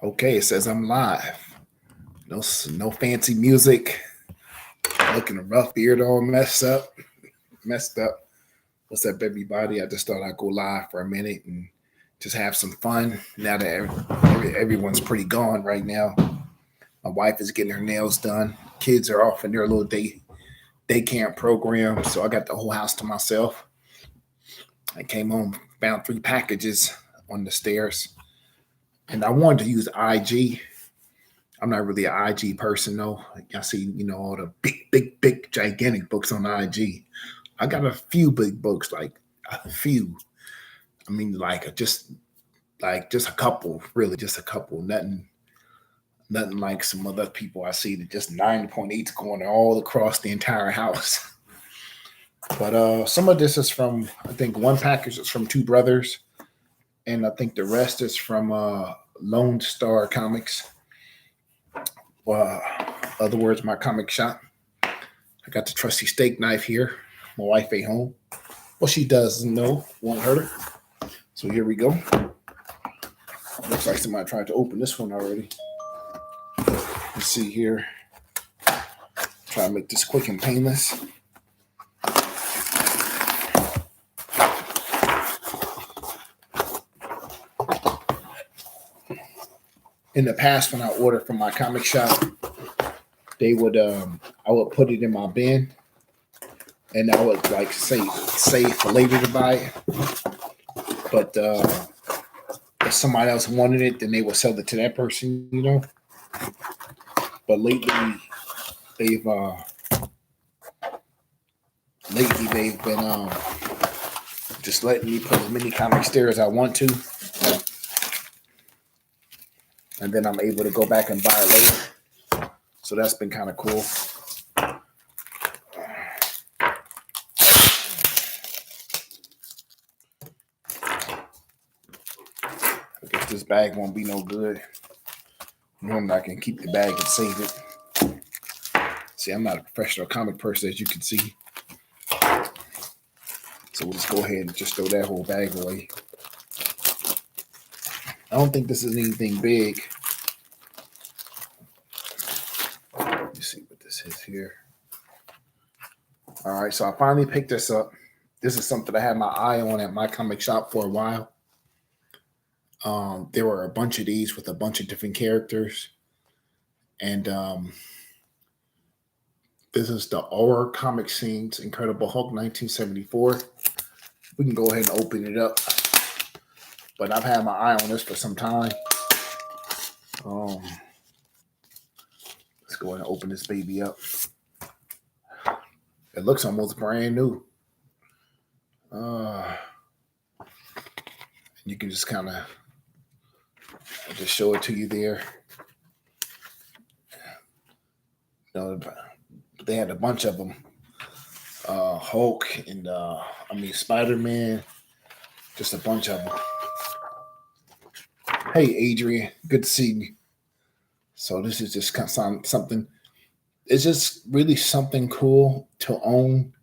Okay, it says I'm live. No fancy music. Looking a rough beard all messed up. What's up, everybody? I just thought I'd go live for a minute and just have some fun. Now that everyone's pretty gone right now, my wife is getting her nails done. Kids are off in their little day camp program, so I got the whole house to myself. I came home, found 3 packages on the stairs, and I wanted to use IG. I'm not really an IG person though. I see, all the big, gigantic books on IG. I got a few big books, like a few. I mean, just a couple, really, just a couple. Nothing like some other people I see that just 9.8's going all across the entire house. But some of this is from, I think one package is from Two Brothers, and I think the rest is from Lone Star Comics. Other words, my comic shop. I got the trusty steak knife here. My wife ain't home. Well, she doesn't know. Won't hurt her. So here we go. Looks like somebody tried to open this one already. Let's see here. Try to make this quick and painless. In the past, when I ordered from my comic shop, they would I would put it in my bin, and I would like say for later to buy it. But if somebody else wanted it, then they would sell it to that person, But lately they've been just letting me put as many comics there as I want to. And then I'm able to go back and buy it later. So that's been kind of cool. I guess this bag won't be no good. Normally I can keep the bag and save it. See, I'm not a professional comic person, as you can see. So we'll just go ahead and just throw that whole bag away. I don't think this is anything big. Let me see what this is here. All right, so I finally picked this up. This is something I had my eye on at my comic shop for a while. There were a bunch of these with a bunch of different characters. And this is the Horror Comic Scenes Incredible Hulk 1974. We can go ahead and open it up. But I've had my eye on this for some time. Let's go ahead and open this baby up. It looks almost brand new. You can just kind of just show it to you there. They had a bunch of them. Hulk and Spider-Man. Just a bunch of them. Hey, Adrian, good to see you. So this is just kind of something. It's just really something cool to own.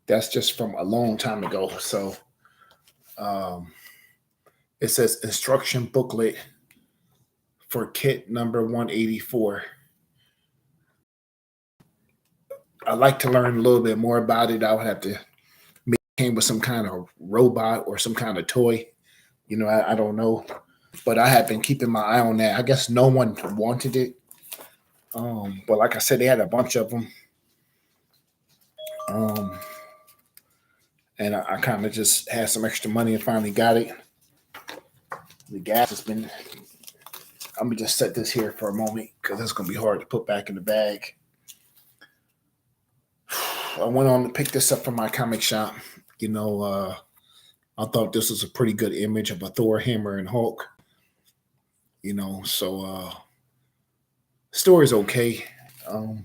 That's just from a long time ago. So it says instruction booklet for kit number 184. I'd like to learn a little bit more about it. I would have to maybe it came with some kind of robot or some kind of toy. I don't know. But I have been keeping my eye on that. I guess no one wanted it. But like I said, they had a bunch of them. And I kind of just had some extra money and finally got it. The gas has been... I'm going to just set this here for a moment because it's going to be hard to put back in the bag. I went on to pick this up from my comic shop. I thought this was a pretty good image of a Thor, Hammer, and Hulk. So story's okay. I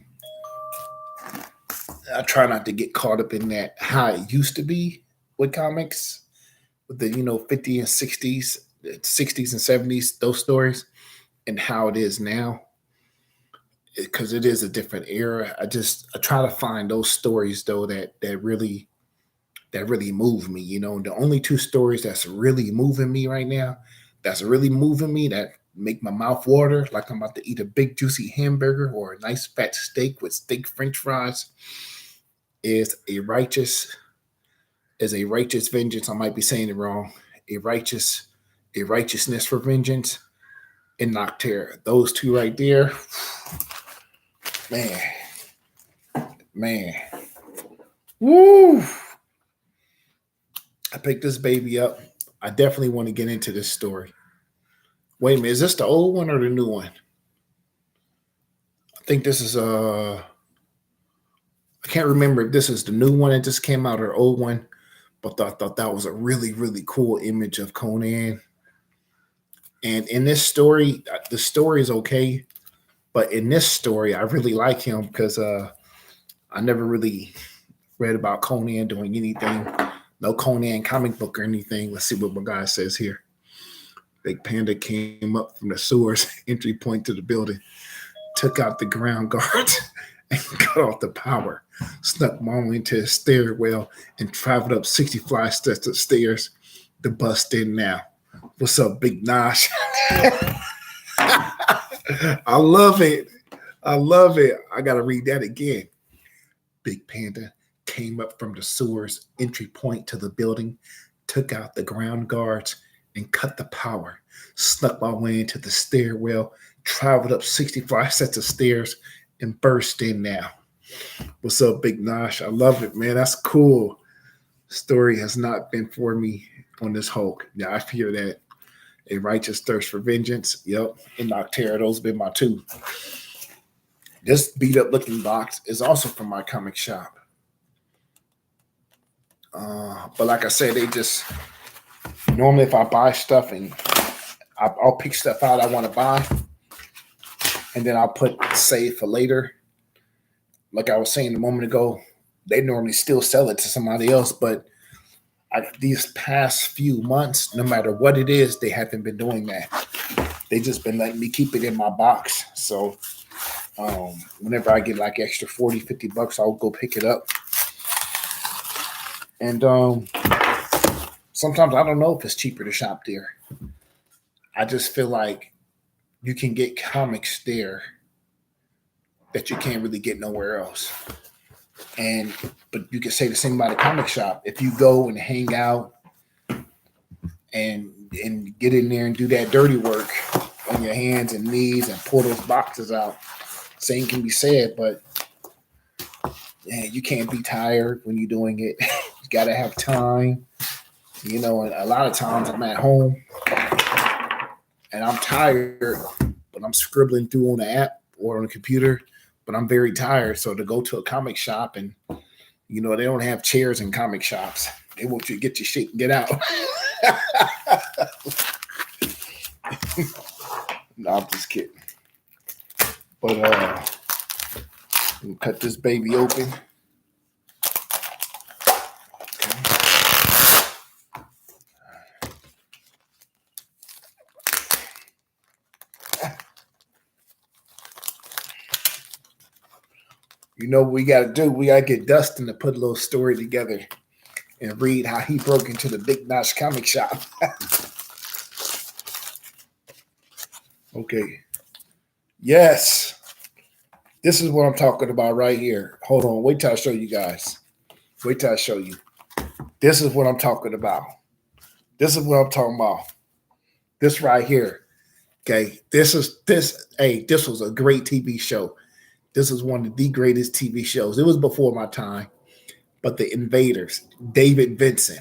try not to get caught up in that how it used to be with comics, with the 50s and 60s, 60s and 70s, those stories, and how it is now, because it is a different era. I try to find those stories though that really move me. The only 2 stories that's really moving me right now, that make my mouth water like I'm about to eat a big juicy hamburger or a nice fat steak with steak French fries is a righteous vengeance. I might be saying it wrong. A righteousness for vengeance and Nocterra. Those two right there, man, man. Woo! I picked this baby up. I definitely want to get into this story. Wait a minute, is this the old one or the new one? I think this is I can't remember if this is the new one that just came out or the old one, but I thought that was a really, really cool image of Conan. And in this story, the story is okay, but in this story, I really like him because I never really read about Conan doing anything. No Conan comic book or anything. Let's see what my guy says here. Big Panda came up from the sewers entry point to the building, took out the ground guards, and cut off the power. Snuck Mama into his stairwell and traveled up 65 steps of stairs. The bus in now. What's up, Big Nosh? I love it. I love it. I got to read that again. Big Panda came up from the sewers entry point to the building, took out the ground guards, and cut the power. Snuck my way into the stairwell, traveled up 65 sets of stairs, and burst in now. What's up, Big Nosh? I love it, man. That's cool. Story has not been for me on this Hulk. Yeah, I fear that. A righteous thirst for vengeance. Yep. And Nocterra, those have been my two. This beat up looking box is also from my comic shop. But like I said, they just normally if I buy stuff and I'll pick stuff out I want to buy, and then I'll put save for later. Like I was saying a moment ago, they normally still sell it to somebody else, but these past few months, no matter what it is, they haven't been doing that. They just been letting me keep it in my box. So whenever I get like extra 40, 50 bucks, I'll go pick it up. And sometimes I don't know if it's cheaper to shop there. I just feel like you can get comics there that you can't really get nowhere else. But you can say the same about a comic shop. If you go and hang out and get in there and do that dirty work on your hands and knees and pull those boxes out, same can be said, but man, you can't be tired when you're doing it. You got to have time. You know, and a lot of times I'm at home and I'm tired, but I'm scribbling through on the app or on the computer, but I'm very tired. So to go to a comic shop and, you know, they don't have chairs in comic shops. They want you to get your shit and get out. No, I'm just kidding. But we'll cut this baby open. You know what we got to do? We got to get Dustin to put a little story together and read how he broke into the Big Nosh comic shop. Okay. Yes. This is what I'm talking about right here. Hold on. Wait till I show you guys. Wait till I show you. This is what I'm talking about. This is what I'm talking about. This right here. Okay. This was a great TV show. This is one of the greatest TV shows. It was before my time. But The Invaders, David Vincent.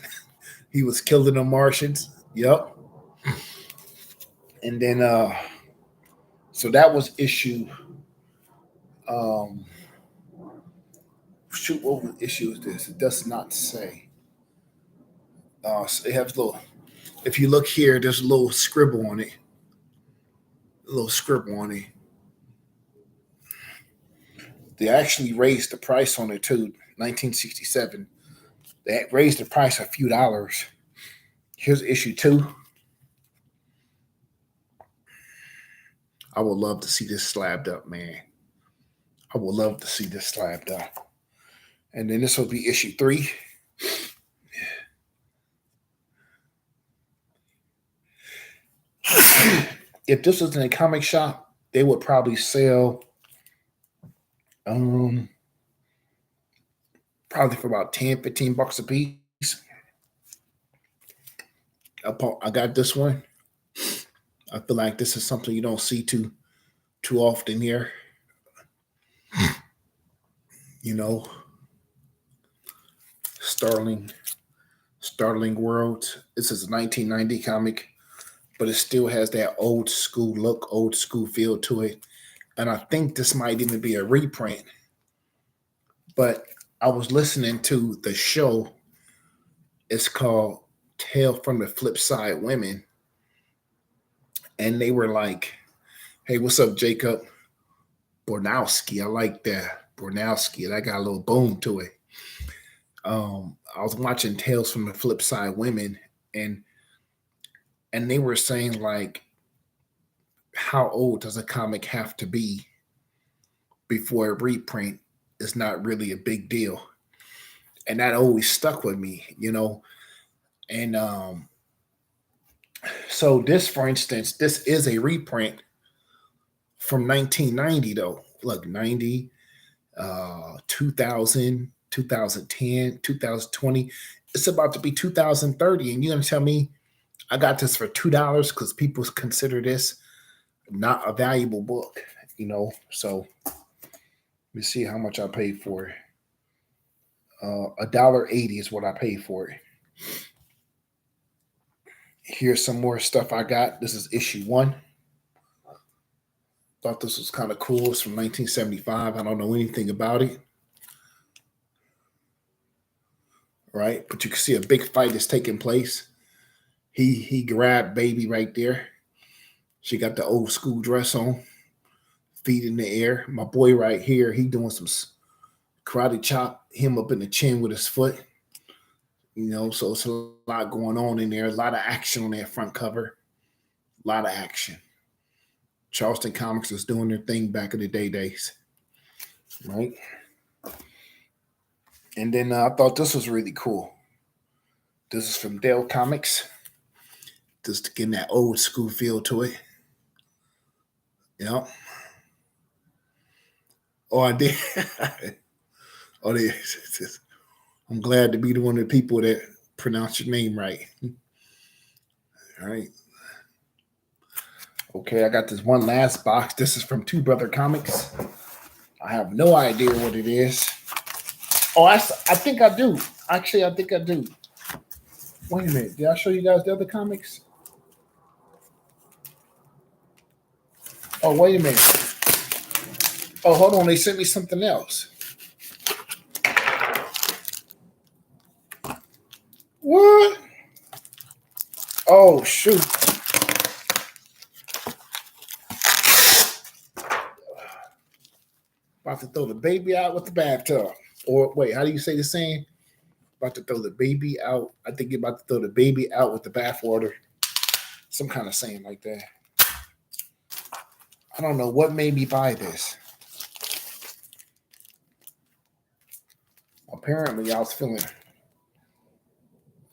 He was killing the Martians. Yep. And then so that was issue shoot, what issue is this? It does not say. So it has a little, if you look here, there's a little scribble on it. A little scribble on it. They actually raised the price on it too, 1967. They raised the price a few dollars. Here's issue 2. I would love to see this slabbed up, man. I would love to see this slabbed up. And then this will be issue 3. If this was in a comic shop, they would probably sell um probably for about 10, $15 a piece. I got this one. I feel like this is something you don't see too often here. You know, Starling Starling World. This is a 1990 comic, but it still has that old school look, old school feel to it. And I think this might even be a reprint. But I was listening to the show. It's called Tale from the Flip Side Women. And they were like, hey, what's up, Jacob? Bornowski. I like that. Bornowski. That got a little boom to it. I was watching Tales from the Flip Side Women, and they were saying like, how old does a comic have to be before a reprint is not really a big deal? And that always stuck with me, you know. And so this, for instance, this is a reprint from 1990 though. Look, 90, 2000, 2010, 2020. It's about to be 2030, and you're gonna tell me I got this for $2 because people consider this not a valuable book, you know. So let me see how much I paid for it. $1.80 is what I paid for it. Here's some more stuff I got. This is issue 1. Thought this was kind of cool. It's from 1975. I don't know anything about it. Right? But you can see a big fight is taking place. He grabbed baby right there. She got the old school dress on, feet in the air. My boy right here, he doing some karate chop him up in the chin with his foot. You know, so it's a lot going on in there. A lot of action on that front cover. A lot of action. Charleston Comics was doing their thing back in the days, right? And then I thought this was really cool. This is from Dell Comics. Just getting that old school feel to it. Yeah. Oh, I did. Oh, they, I'm glad to be the one of the people that pronounce your name right. All right. Okay, I got this one last box. This is from Two Brother Comics. I have no idea what it is. Oh, I think I do. Actually, I think I do. Wait a minute. Did I show you guys the other comics? Oh, wait a minute. Oh, hold on. They sent me something else. What? Oh, shoot. About to throw the baby out with the bathtub. Or wait, how do you say the saying? About to throw the baby out. I think you're about to throw the baby out with the bathwater. Some kind of saying like that. I don't know what made me buy this. Apparently, I was feeling.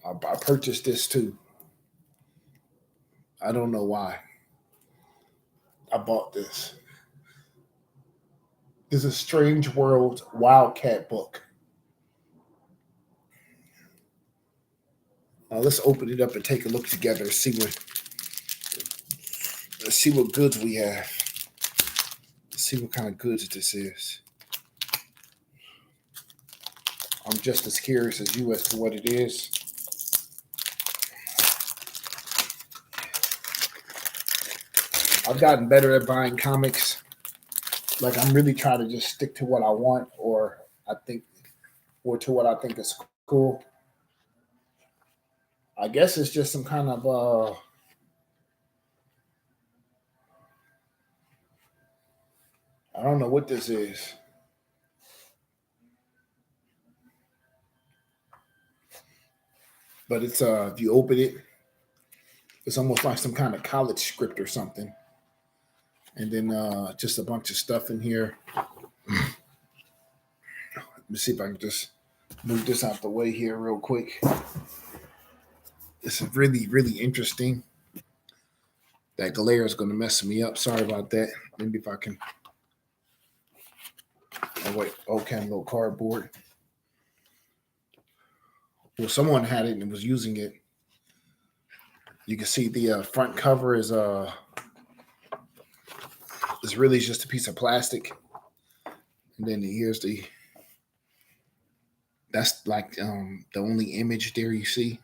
I purchased this too. I don't know why. I bought this. This is Strange World Wildcat book. Let's open it up and take a look together. Let's see what goods we have. Let's see what kind of goods this is. I'm just as curious as you as to what it is. I've gotten better at buying comics. Like I'm really trying to just stick to what I want, or to what I think is cool. I guess it's just some kind of I don't know what this is. But it's if you open it, it's almost like some kind of college script or something. And then just a bunch of stuff in here. Let me see if I can just move this out the way here real quick. This is really, really interesting. That glare is going to mess me up. Sorry about that. Maybe if I can. Oh, wait. Okay, little cardboard. Well, someone had it and was using it. You can see the front cover is really just a piece of plastic. And then here's that's like the only image there you see.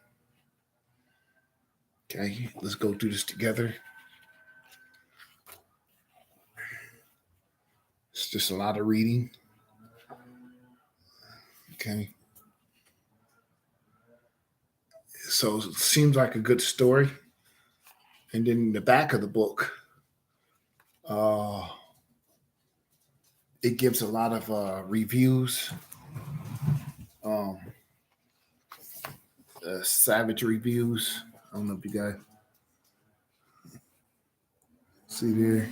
Okay, let's go through this together. It's just a lot of reading. Okay. So it seems like a good story. And then the back of the book, it gives a lot of reviews, savage reviews. I don't know if you guys see there.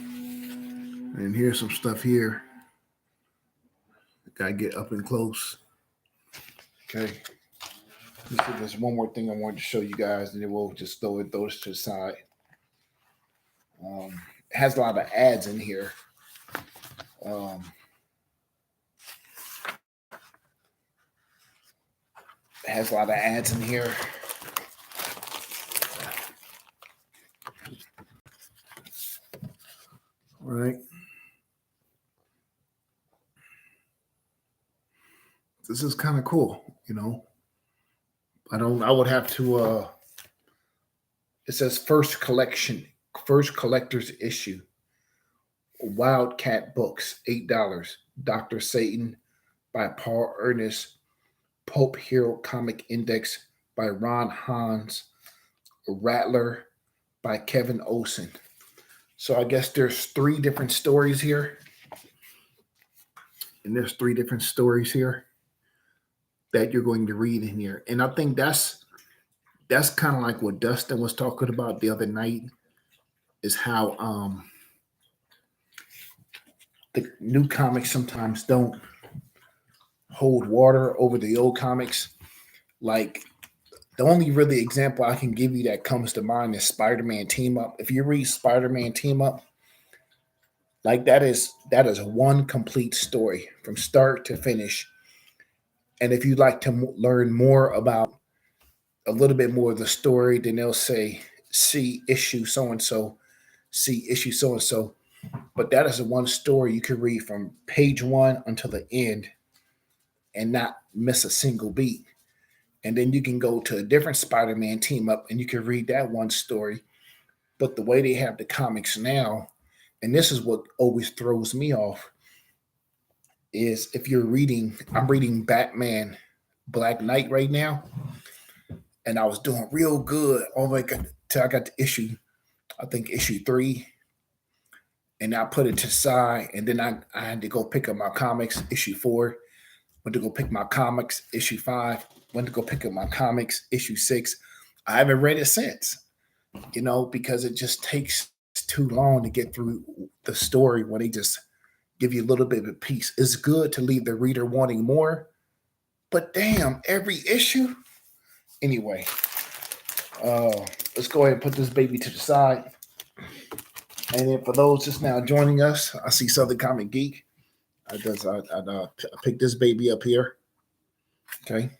And here's some stuff here. Gotta get up and close. Okay. There's one more thing I wanted to show you guys, and then we'll just throw it to the side. It has a lot of ads in here. It has a lot of ads in here. All right. This is kind of cool, you know. I would have to it says first collector's issue. Wildcat Books, $8. Dr. Satan by Paul Ernest. Pope Hero Comic Index by Ron Hans. Rattler by Kevin Olson. So I guess there's 3 different stories here. And there's 3 different stories here that you're going to read in here. And I think that's kind of like what Dustin was talking about the other night, is how the new comics sometimes don't hold water over the old comics. Like, the only really example I can give you that comes to mind is Spider-Man Team Up. If you read Spider-Man Team Up, like that is one complete story from start to finish. And if you'd like to learn more about a little bit more of the story, then they'll say, see issue so-and-so, see issue so-and-so. But that is the one story you can read from page 1 until the end and not miss a single beat. And then you can go to a different Spider-Man Team Up and you can read that one story. But the way they have the comics now, and this is what always throws me off, is if you're reading, I'm reading Batman Black Knight right now, and I was doing real good all the way till I got to issue 3, and I put it to the side, and then I had to go pick up my comics, issue 4, went to go pick my comics, issue 5, went to go pick up my comics, issue 6. I haven't read it since, you know, because it just takes too long to get through the story when they just give you a little bit of a piece. It's good to leave the reader wanting more, but damn, every issue. Anyway, let's go ahead and put this baby to the side. And then for those just now joining us, I see Southern Comic Geek. I picked this baby up here. Okay,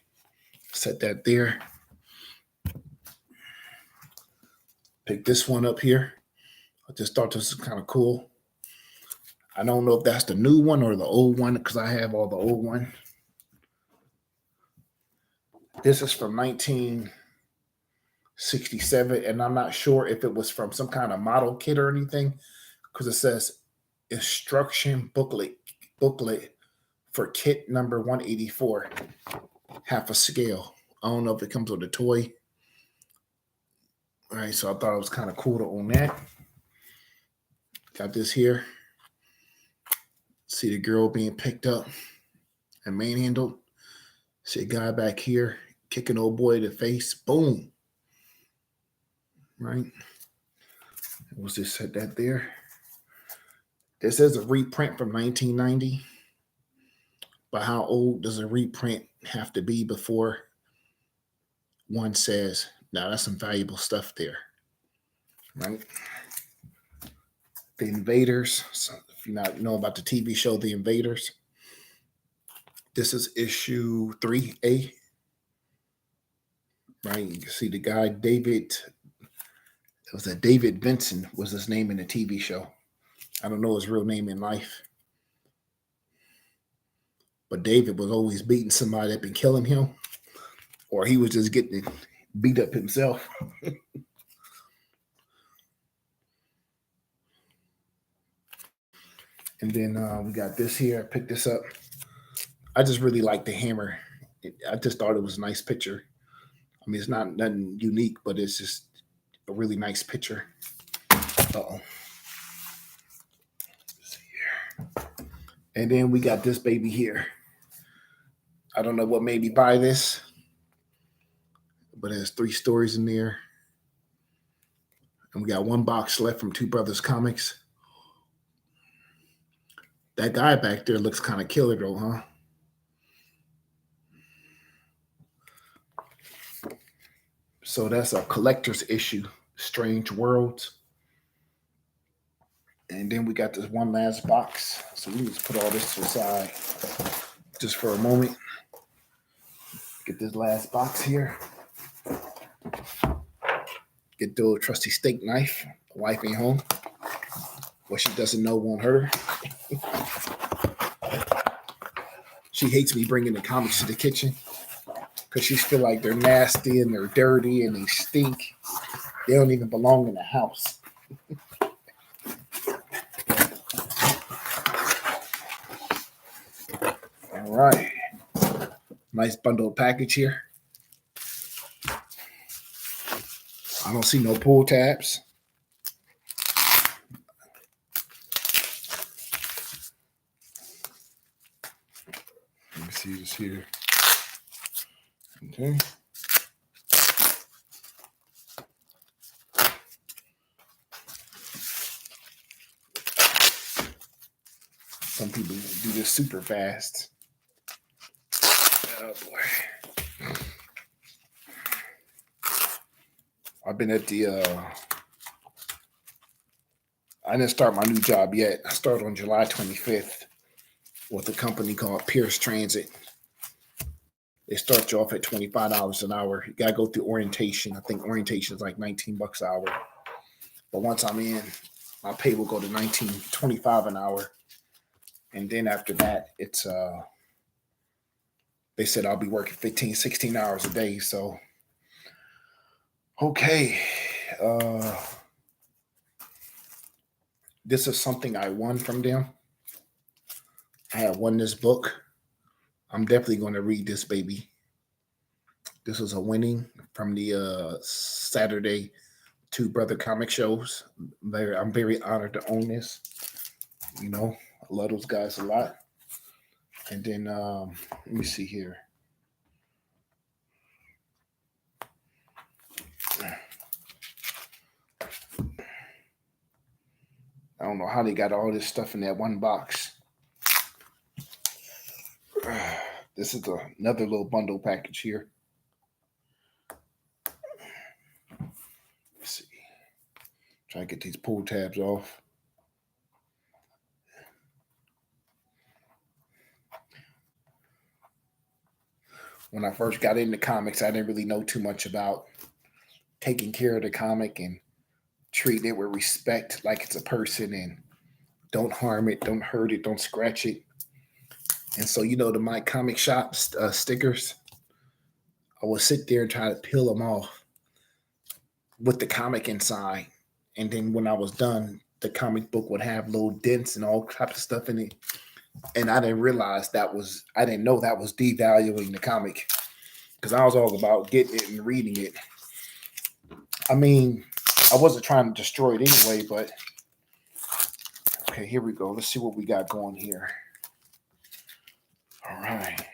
set that there. Pick this one up here. I just thought this was kind of cool. I don't know if that's the new one or the old one because I have all the old one. This is from 1967, and I'm not sure if it was from some kind of model kit or anything because it says instruction booklet for kit number 184, half a scale. I don't know if it comes with a toy. All right, so I thought it was kind of cool to own that. Got this here. See the girl being picked up and manhandled. See a guy back here kicking old boy in the face. Boom. Right. We'll just set that there. This is a reprint from 1990. But how old does a reprint have to be before one says, now that's some valuable stuff there. Right. The Invaders. So if you not know about the TV show The Invaders, this is issue 3A. Right, you can see the guy David. It was a David Benson was his name in the TV show. I don't know his real name in life, but David was always beating somebody that been killing him, or he was just getting beat up himself. And then we got this here. I picked this up. I just really like the hammer. I just thought it was a nice picture. I mean, it's not nothing unique, but it's just a really nice picture. Uh-oh. Let's see here. And then we got this baby here. I don't know what made me buy this, but there's 3 stories in there. And we got 1 box left from Two Brothers Comics. That guy back there looks kind of killer though, huh? So that's a collector's issue, Strange Worlds. And then we got this one last box. So we need to put all this to the side just for a moment. Get this last box here. Get the old trusty steak knife. Wife ain't home. What she doesn't know won't hurt her. She hates me bringing the comics to the kitchen because she feel like they're nasty and they're dirty and they stink. They don't even belong in the house. All right. Nice bundle package here. I don't see no pull tabs. Let me see this here. Okay. Some people do this super fast. Oh boy. I've been at the I didn't start my new job yet. I started on July 25th with a company called Pierce Transit. They start you off at $25 an hour. You gotta go through orientation. I think orientation is like $19 an hour. But once I'm in, my pay will go to $19.25 an hour. And then after that, it's they said I'll be working 15, 16 hours a day. So okay. This is something I won from them. I have won this book. I'm definitely going to read this baby. This was a winning from the Saturday Two Brother comic shows. I'm very honored to own this. You know, I love those guys a lot. And then let me see here. I don't know how they got all this stuff in that one box. This is another little bundle package here. Let's see. Try to get these pull tabs off. When I first got into comics, I didn't really know too much about taking care of the comic and treating it with respect like it's a person and don't harm it, don't hurt it, don't scratch it. And so, you know, the My Comic Shop stickers, I would sit there and try to peel them off with the comic inside. And then when I was done, the comic book would have little dents and all types of stuff in it. And I didn't realize I didn't know that was devaluing the comic because I was all about getting it and reading it. I mean, I wasn't trying to destroy it anyway, but okay, here we go. Let's see what we got going here. All right.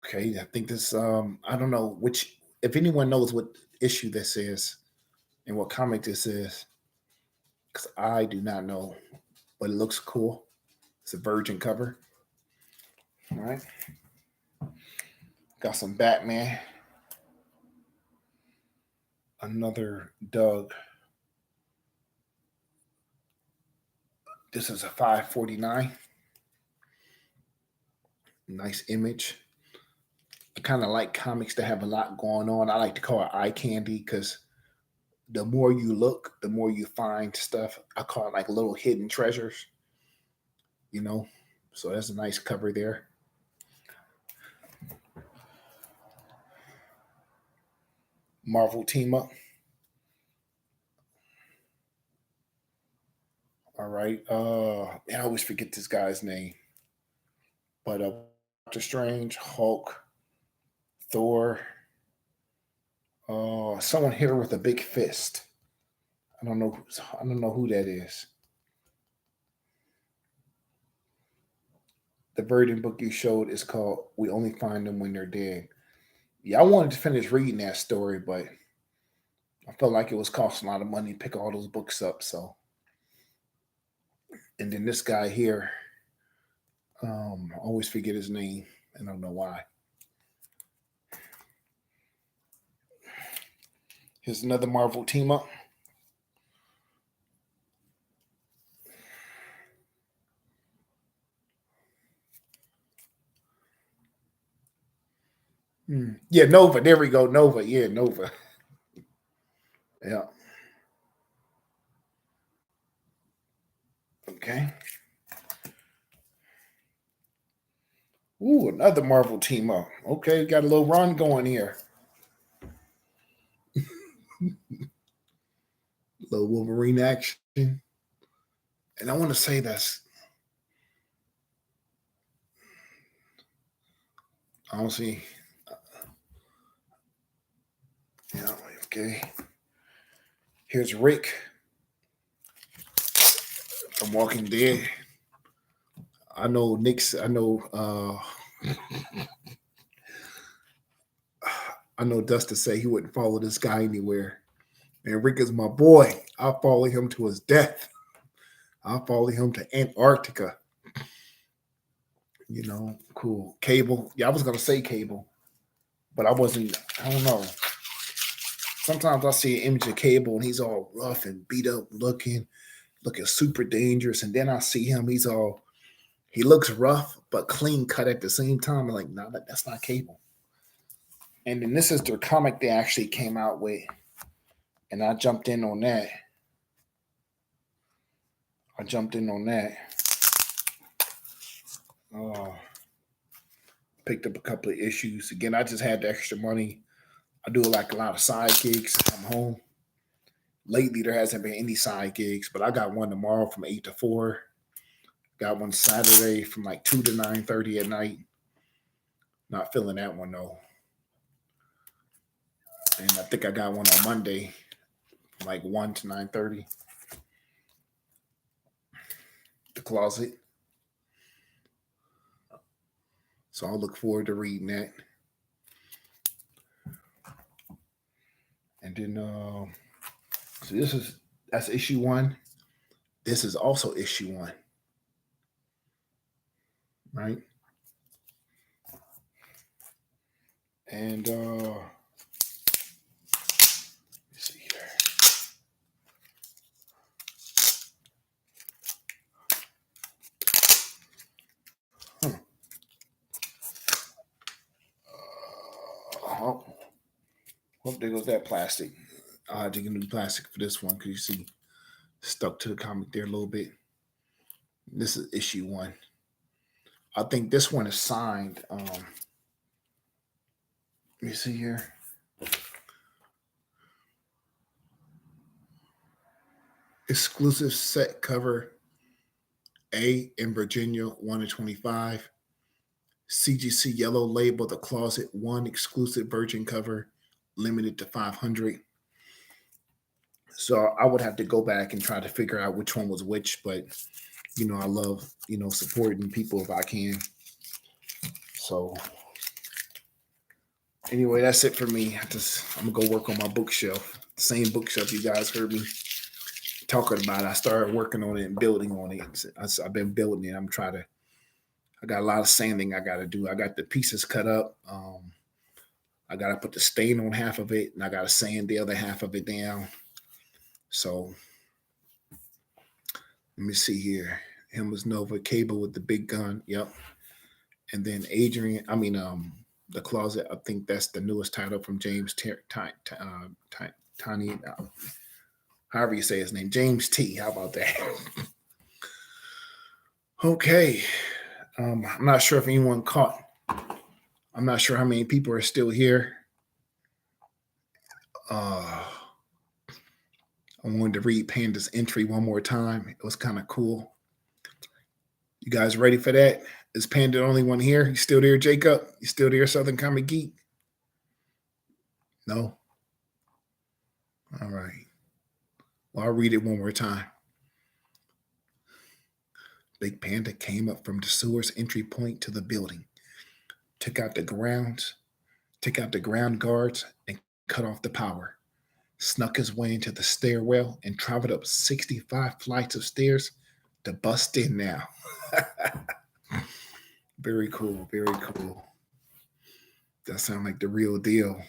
Okay, I think this, I don't know if anyone knows what issue this is and what comic this is, because I do not know, but it looks cool. It's a virgin cover. All right. Got some Batman. Another Doug. This is a 549. Nice image. I kind of like comics that have a lot going on. I like to call it eye candy because the more you look, the more you find stuff. I call it like little hidden treasures, you know. So that's a nice cover there. Marvel team up. All right. I always forget this guy's name. But Doctor Strange, Hulk, Thor, someone here with a big fist. I don't know. I don't know who that is. The Verdant book you showed is called "We Only Find Them When They're Dead." Yeah, I wanted to finish reading that story, but I felt like it was costing a lot of money to pick all those books up. So, and then this guy here, I always forget his name. I don't know why. Here's another Marvel team up. Yeah, Nova. There we go. Nova. Yeah, Nova. Yeah. Okay. Ooh, another Marvel team up. Okay, got a little run going here. Little Wolverine action. And I want to say that's, I don't see, yeah, okay. Here's Rick from Walking Dead. I know I know Dustin say he wouldn't follow this guy anywhere. And Rick is my boy. I'll follow him to his death. I'll follow him to Antarctica. You know, cool. Cable. Yeah, I was gonna say Cable, but I wasn't. I don't know. Sometimes I see an image of Cable and he's all rough and beat up looking super dangerous. And then I see him, he looks rough but clean cut at the same time. I'm like, no, that's not Cable. And then this is their comic they actually came out with, and I jumped in on that. Uh, Picked up a couple of issues. Again, I just had the extra money. I do like a lot of side gigs. I'm home. Lately, there hasn't been any side gigs, but I got one tomorrow from 8 to 4. Got one Saturday from like 2 to 9:30 at night. Not feeling that one though. And I think I got one on Monday from like 1 to 9:30. The Closet. So I'll look forward to reading that. And then so that's issue 1. This is also issue 1. Right? And let's see here. Oh, there goes that plastic. I had to get new plastic for this one because you see, stuck to the comic there a little bit. This is issue 1. I think this one is signed. Let me see here. Exclusive set cover A in Virginia, 1 to 25. CGC yellow label, The Closet, 1 exclusive virgin cover, limited to 500. So I would have to go back and try to figure out which one was which, but I love, supporting people if I can. So anyway, that's it for me. I'm gonna go work on my bookshelf. The same bookshelf you guys heard me talking about. I started working on it and building on it. I've been building it. I got a lot of sanding I got to do. I got the pieces cut up. I gotta put the stain on half of it, and I gotta sand the other half of it down. So let me see here. Him was Nova, Cable with the big gun. Yep. And then Adrian, The Closet. I think that's the newest title from James Tiny. However you say his name, James T. How about that? Okay. I'm not sure if anyone caught. I'm not sure how many people are still here. I wanted to read Panda's entry one more time. It was kind of cool. You guys ready for that? Is Panda the only one here? You still there, Jacob? You still there, Southern Comic Geek? No? All right. Well, I'll read it one more time. Big Panda came up from the sewer's entry point to the building, took out the ground guards, and cut off the power. Snuck his way into the stairwell and traveled up 65 flights of stairs to bust in now. Very cool, very cool. That sounds like the real deal.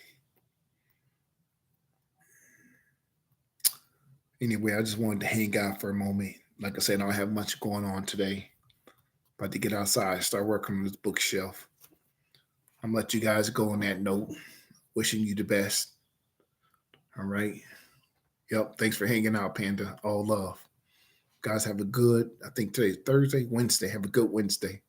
Anyway, I just wanted to hang out for a moment. Like I said, I don't have much going on today. About to get outside, start working on this bookshelf. I'm gonna let you guys go on that note. Wishing you the best. All right. Yep. Thanks for hanging out, Panda. All love. Guys, have a good, I think today's Thursday, Wednesday. Have a good Wednesday.